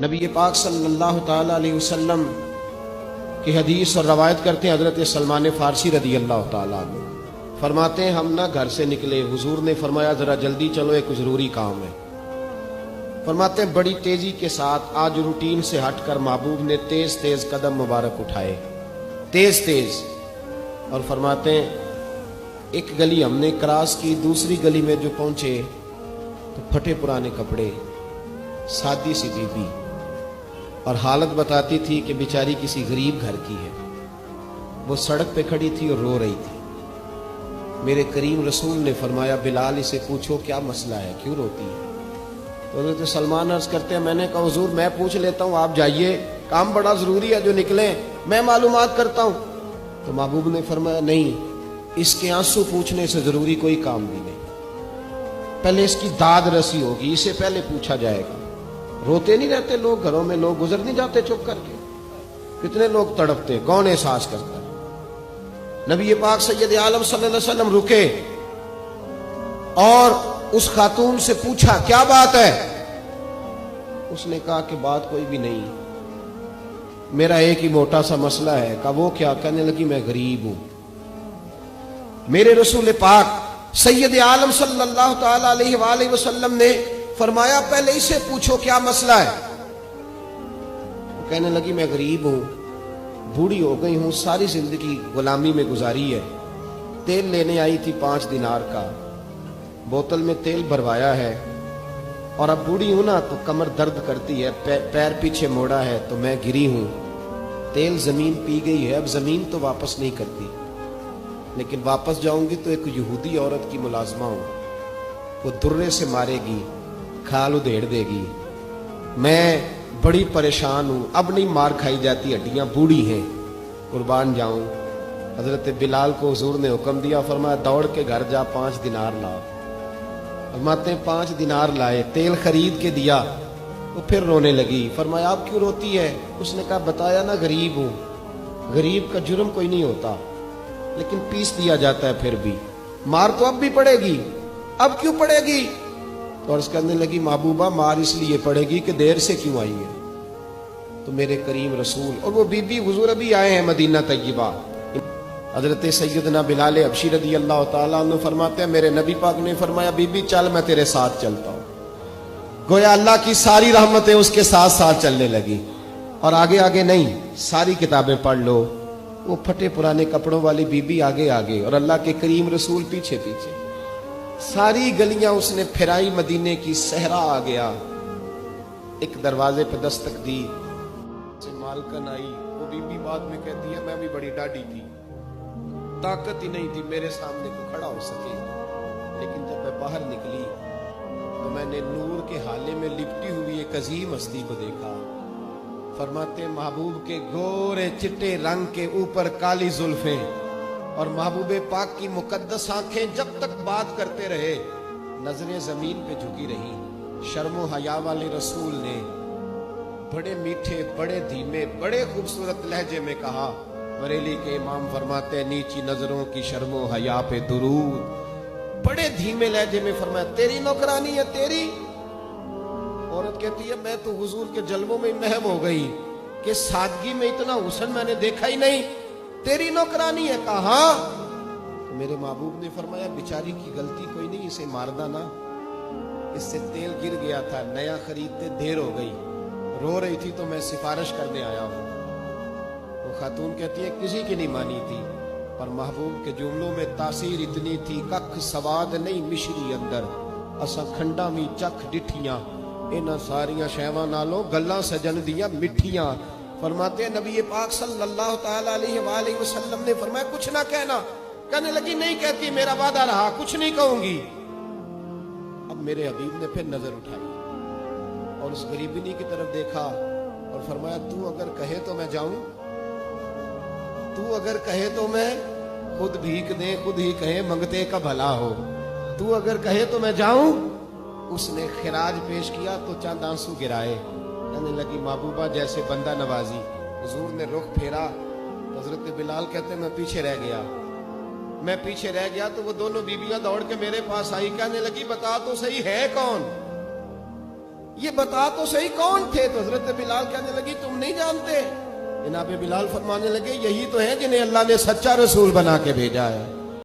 نبی پاک صلی اللہ تعالی علیہ وسلم کی حدیث اور روایت کرتے ہیں حضرت سلمان فارسی رضی اللہ تعالیٰ عنہ فرماتے ہیں ہم نہ گھر سے نکلے، حضور نے فرمایا ذرا جلدی چلو ایک ضروری کام ہے۔ فرماتے ہیں بڑی تیزی کے ساتھ آج روٹین سے ہٹ کر محبوب نے تیز تیز قدم مبارک اٹھائے، تیز تیز، اور فرماتے ہیں ایک گلی ہم نے کراس کی، دوسری گلی میں جو پہنچے تو پھٹے پرانے کپڑے، سادی سی بیوی، اور حالت بتاتی تھی کہ بیچاری کسی غریب گھر کی ہے، وہ سڑک پہ کھڑی تھی اور رو رہی تھی۔ میرے کریم رسول نے فرمایا بلال اسے پوچھو کیا مسئلہ ہے، کیوں روتی ہے؟ تو حضرت سلمان عرض کرتے ہیں میں نے کہا حضور میں پوچھ لیتا ہوں، آپ جائیے، کام بڑا ضروری ہے جو نکلیں، میں معلومات کرتا ہوں۔ تو محبوب نے فرمایا نہیں، اس کے آنسو پوچھنے سے ضروری کوئی کام بھی نہیں، پہلے اس کی داد رسی ہوگی، اسے پہلے پوچھا جائے گا۔ روتے نہیں رہتے لوگ گھروں میں، لوگ گزر نہیں جاتے چپ کر کے، کتنے لوگ تڑپتے، کون احساس کرتا ہے؟ نبی پاک سید عالم صلی اللہ علیہ وسلم رکے اور اس خاتون سے پوچھا کیا بات ہے؟ اس نے کہا کہ بات کوئی بھی نہیں، میرا ایک ہی موٹا سا مسئلہ ہے۔ کہا وہ کیا؟ کہنے لگی میں غریب ہوں۔ میرے رسول پاک سید عالم صلی اللہ تعالی علیہ وآلہ وسلم نے فرمایا پہلے اسے پوچھو کیا مسئلہ ہے۔ وہ کہنے لگی میں غریب ہوں، بوڑھی ہو گئی ہوں، ساری زندگی غلامی میں گزاری ہے، تیل لینے آئی تھی 5 دینار کا، بوتل میں تیل بھروایا ہے، اور اب بوڑھی ہوں نا تو کمر درد کرتی ہے، پیر پیچھے موڑا ہے تو میں گری ہوں، تیل زمین پی گئی ہے، اب زمین تو واپس نہیں کرتی، لیکن واپس جاؤں گی تو ایک یہودی عورت کی ملازمہ ہوں، وہ درے سے مارے گی، کھال ادھیڑ دے گی، میں بڑی پریشان ہوں، اب نہیں مار کھائی جاتی، ہڈیاں بوڑھی ہیں، قربان جاؤں۔ حضرت بلال کو حضور نے حکم دیا، فرمایا دوڑ کے گھر جا 5 دینار لا۔ فرماتے ہیں 5 دینار لائے، تیل خرید کے دیا، وہ پھر رونے لگی۔ فرمایا آپ کیوں روتی ہے؟ اس نے کہا بتایا نا غریب ہوں، غریب کا جرم کوئی نہیں ہوتا، لیکن پیس دیا جاتا ہے، پھر بھی مار تو اب بھی پڑے گی، اب کیوں پڑے گی؟ تو عرض کرنے لگی محبوبہ مار اس لیے پڑے گی کہ دیر سے کیوں آئی ہے۔ تو میرے کریم رسول اور وہ بی بی حضور ابھی آئے ہیں مدینہ طیبہ، حضرت سیدنا بلال حبشی رضی اللہ تعالیٰ عنہ فرماتے ہیں میرے نبی پاک نے فرمایا بی بی چل میں تیرے ساتھ چلتا ہوں، گویا اللہ کی ساری رحمتیں اس کے ساتھ ساتھ چلنے لگی، اور آگے آگے نہیں، ساری کتابیں پڑھ لو، وہ پھٹے پرانے کپڑوں والی بی بی آگے آگے اور اللہ کے کریم رسول پیچھے پیچھے، ساری گلیاں اس نے پھرائی، مدینے کی صحرا آ گیا، ایک دروازے پہ دستک دی، مالکن آئی، وہ بی بی بعد میں کہتی ہے میں بھی بڑی ڈاڈی تھی، طاقت ہی نہیں تھی میرے سامنے کو کھڑا ہو سکے، لیکن جب میں باہر نکلی تو میں نے نور کے حالے میں لپٹی ہوئی ایک عظیم ہستی کو دیکھا۔ فرماتے محبوب کے گورے چٹے رنگ کے اوپر کالی زلفیں، اور محبوب پاک کی مقدس آنکھیں جب تک بات کرتے رہے نظریں زمین پہ جھکی رہی۔ شرم و حیا والے رسول نے بڑے میٹھے، بڑے دھیمے، بڑے خوبصورت لہجے میں کہا، بریلی کے امام فرماتے ہیں نیچی نظروں کی شرم و حیا پہ درود، بڑے دھیمے لہجے میں فرمایا تیری نوکرانی ہے تیری؟ عورت کہتی ہے میں تو حضور کے جلووں میں محو ہو گئی کہ سادگی میں اتنا حسن میں نے دیکھا ہی نہیں، تیری نوکرانی ہے؟ کہا ہاں۔ میرے محبوب نے فرمایا بیچاری کی غلطی کوئی نہیں، اسے مارنا نا، اس سے تیل گر گیا تھا، نیا خریدتے دیر ہو گئی، رو رہی تھی تو میں سفارش کرنے آیا ہوں۔ وہ خاتون کہتی ہے کسی کی نہیں مانی تھی، اور محبوب کے جملوں میں تاثیر اتنی تھی، ککھ سواد نہیں مشری اندر، اسا کھنڈا میں چکھ ڈٹھیاں، انہاں ساریاں شیواں نالوں گلاں سجن دیاں مٹھیاں۔ فرماتے ہیں نبی پاک صلی اللہ تعالی علیہ وآلہ وسلم نے فرمایا کچھ نہ کہنا، کہنے لگی نہیں کہتی، میرا وعدہ رہا، کچھ نہیں کہوں گی۔ اب میرے حبیب نے پھر نظر اٹھائی اور اس غریبنی کی طرف دیکھا اور فرمایا تو اگر کہے تو میں جاؤں، تو اگر کہے تو میں خود بھیک دے، خود ہی کہے منگتے کا بھلا ہو، تو اگر کہے تو میں جاؤں۔ اس نے خراج پیش کیا تو چند آنسو گرائے، کہنے لگی محبوبہ جیسے بندہ نوازی۔ حضور نے رخ پھیرا، حضرت بلال کہتے ہیں میں پیچھے رہ گیا تو وہ دونوں بیویاں دوڑ کے میرے پاس آئی، کہنے لگی بتا تو صحیح ہے کون؟ یہ بتا تو صحیح کون تھے؟ تو حضرت بلال کہنے لگی تم نہیں جانتے؟ جناب بلال فرمانے لگے یہی تو ہیں جنہیں اللہ نے سچا رسول بنا کے بھیجا ہے۔